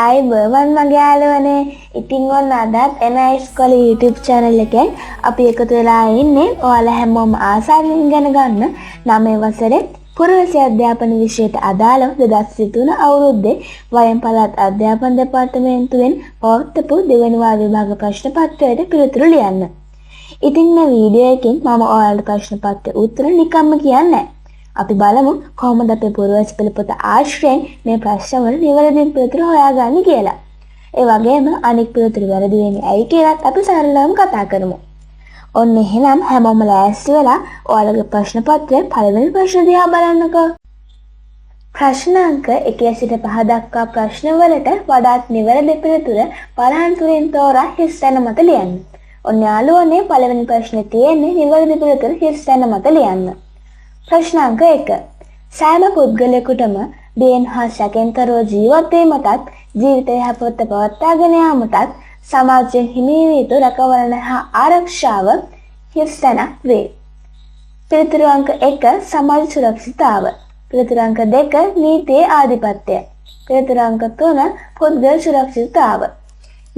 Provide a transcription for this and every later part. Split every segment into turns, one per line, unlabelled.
අයිබෝවන් මගේ යාළුවනේ. ඉතින් ඔන්න අදත් එන ඉස්කෝලේ YouTube channel එකෙන් අපි එකතු වෙලා ඉන්නේ ඔයාලා හැමෝම ආසාවෙන් ඉගෙන ගන්න 9 වසරේ පුරවැසි අධ්‍යාපන විෂයට අදාළව 2023 අවුරුද්දේ වයම් පළාත් අධ්‍යාපන දෙපාර්තමේන්තුවෙන් පවත්වපු දෙවැනි වාර විභාග ප්‍රශ්න පත්‍රයට පිළිතුරු ලියන්න. ඉතින් මේ වීඩියෝ එකෙන් මම ඔයාලට ප්‍රශ්න පත්‍රයේ උත්තර නිකම්ම කියන්නේ නැහැ. අපි බලමු කොහොමද අපේ පුරවැසි පෙළ පොත ආශ්‍රයෙන් මේ ප්‍රශ්න වල නිවැරදි පිළිතුරු හොයාගන්නේ කියලා. ඒ වගේම අනෙක් පිළිතුරු වැරදි වෙන්නේ ඇයි කියලාත් අපි සරලවම කතා කරමු. ඔන්න එහෙනම් හැමෝම ලෑස්ති වෙලා ඔයාලගේ ප්‍රශ්න පත්‍රයේ පළවෙනි ප්‍රශ්න දිහා බලන්නකෝ. ප්‍රශ්න අංක 1 සිට 5 දක්වා ප්‍රශ්න වලට වඩාත් නිවැරදි පිළිතුර වරහන් තුලින් තෝරා හිස් තැන මත ලියන්න. ඔන්න යාළුවනේ පළවෙනි ප්‍රශ්නේ තියෙන්නේ නිවැරදි පිළිතුර හිස් තැන මත ලියන්න. ප්‍රශ්න අංක 1. සෑම පුද්ගලයෙකුටම බියෙන් හා සැකෙන්තරව ජීවත් වීමටත් ජීවිතය යහපත් පවත්වාගෙන යාමටත් සමාජයෙන් හිමි වී යුතු රැකවරණ හා ආරක්ෂාව හිස් තැනක් වේ. පිළිතුරු අංක 1 සමාජ සුරක්ෂිතතාව. පිළිතුරු අංක 2 නීතියේ ආධිපත්‍යය. පිළිතුරු අංක 3 පුද්ගල සුරක්ෂිතතාව.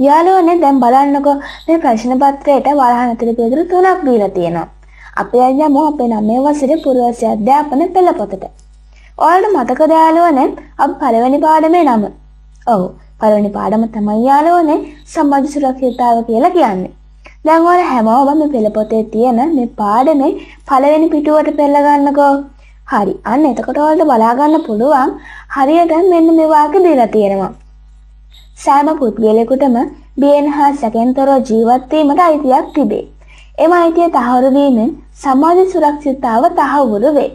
යාළුවනේ දැන් බලන්නකෝ මේ ප්‍රශ්න පත්‍රයට වරහන් ඇතුළේ පිළිතුරු 3ක් දීලා තියෙනවා. අපි යමු අපේ 9 වසරේ පුරවැසි අධ්‍යාපන පෙළපොතට. ඔයාලට මතකද යාළුවනේ අපි පළවෙනි පාඩමේ නම? ඔව් පළවෙනි පාඩම තමයි යාළුවනේ සමාජ සුරක්ෂිතතාව කියලා කියන්නේ. දැන් ඔයාලා හැමෝම මේ පෙළපොතේ තියෙන මේ පාඩමේ පළවෙනි පිටුවට පෙළ ගන්නකෝ. හරි. අන්න එතකොට ඔයාලට බලා ගන්න පුළුවන් හරියට මෙන්න මේ වාක්‍ය දීලා තියෙනවා. සෑම පුද්ගලයෙකුටම බියෙන් හා සැකෙන්තරව ජීවත් වීමට අයිතියක් තිබේ. එම අයිතිය තහවුරු වීමෙන් සමාජ සුරක්ෂිතතාව තහවුරු වේ.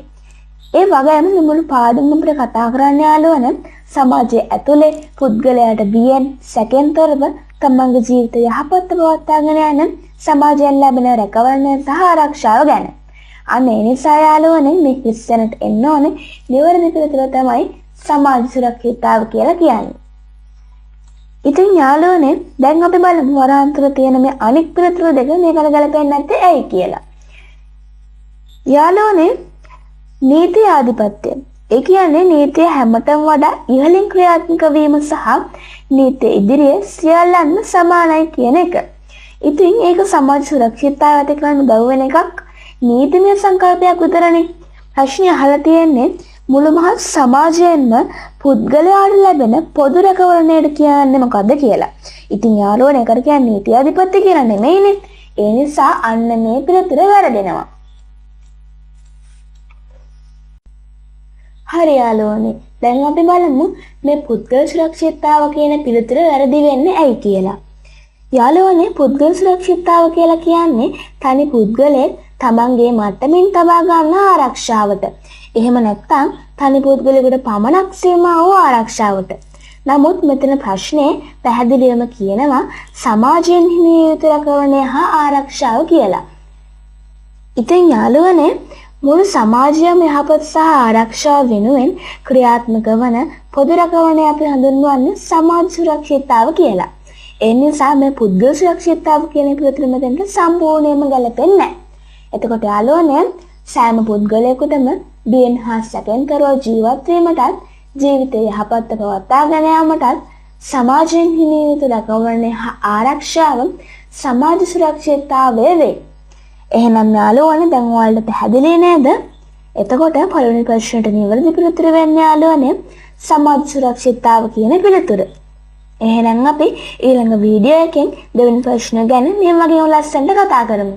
ඒ වගේම මුළු පාඩම අපිට කතා කරන්න යාළුවනේ සමාජයේ ඇතුලේ පුද්ගලයාට බියෙන් සැකෙන්තරව තමන්ගේ ජීවිතය යහපත් පවත්වාගෙන යන සමාජයෙන් ලැබෙන රැකවරණය සහ ආරක්ෂාව ගැන. අන්න ඒ නිසා යාළුවනේ මේ හිස්සනට එන්න ඕනේ නිවැරදි පිළිතුර තමයි සමාජ සුරක්ෂිතතාව කියලා කියන්නේ. ඉතින් යාළුවනේ දැන් අපි බලමු වරහන් තුල තියෙන මේ අනික් පිළිතුරු දෙක මේකට ගලපෙන්නේ නැත්තේ ඇයි කියලා. යාළුවනේ නීති ආධිපත්‍ය. ඒ කියන්නේ නීතිය හැමතෙම වඩා ඉහළින් ක්‍රියාත්මක වීම සහ නීතිය ඉදිරියේ සියල්ලන්ම සමානයි කියන එක. ඉතින් ඒක සමාජ සුරක්ෂිතතාවයට කරන උදව් වෙන එකක් නීතිමය සංකල්පයක් විතරනේ. ප්‍රශ්නේ අහලා තියෙන්නේ මුළු මහත් සමාජයෙන්ම පුද්ගලයාට ලැබෙන පොදු රැකවරණයට කියන්නේ මොකද්ද කියලා. ඉතින් යාළුවනේ ඒකට කියන්නේ නීති ආධිපත්‍ය කියලා නෙමෙයිනේ. ඒ නිසා අන්න මේ පිළිතුර වැරදෙනවා. හරි යාළුවනේ. දැන් අපි බලමු මේ පුද්ගල සුරක්ෂිතතාව කියන පිළිතුර වැරදි වෙන්නේ ඇයි කියලා. යාළුවනේ පුද්ගල සුරක්ෂිතතාව කියලා කියන්නේ තනි පුද්ගලයෙක් තමන්ගේ මට්ටමින් තබා ගන්න ආරක්ෂාවට. එහෙම නැත්නම් තනි පුද්ගලයෙකුට පමණක් සීමා වූ ආරක්ෂාවට. නමුත් මෙතන ප්‍රශ්නේ පැහැදිලිවම කියනවා සමාජයෙන් හිමි යුතු රැකවරණය හා ආරක්ෂාව කියලා. ඉතින් යාළුවනේ මුළු සමාජයම යහපත් සහ ආරක්ෂාව වෙනුවෙන් ක්‍රියාත්මක වන පොදු රැකවරණය අපි හඳුන්වන්නේ සමාජ සුරක්ෂිතතාව කියලා. ඒ නිසා මේ පුද්ගල සුරක්ෂිතතාව කියන පිළිතුර මෙතනට සම්පූර්ණයෙන්ම ගැලපෙන්නේ නැහැ. එතකොට යාළුවනේ සෑම පුද්ගලයෙකුටම බියෙන් හා සැකෙන්තරව ජීවත් වීමටත් ජීවිතය යහපත් පවත්වාගෙන යාමටත් සමාජයෙන් හිමි යුතු රැකවරණය හා ආරක්ෂාව සමාජ සුරක්ෂිතතාවය වේ. එහෙනම් යාළුවනේ දැන් ඔයාලට පැහැදිලි නේද? එතකොට පළවෙනි ප්‍රශ්නට නිවැරදි පිළිතුර වෙන්නේ යාළුවනේ සමාජ සුරක්ෂිතතාව කියන පිළිතුර. එහෙනම් අපි ඊළඟ වීඩියෝ එකෙන් දෙවෙනි ප්‍රශ්න ගැන මේ වගේම ලස්සනට කතා කරමු.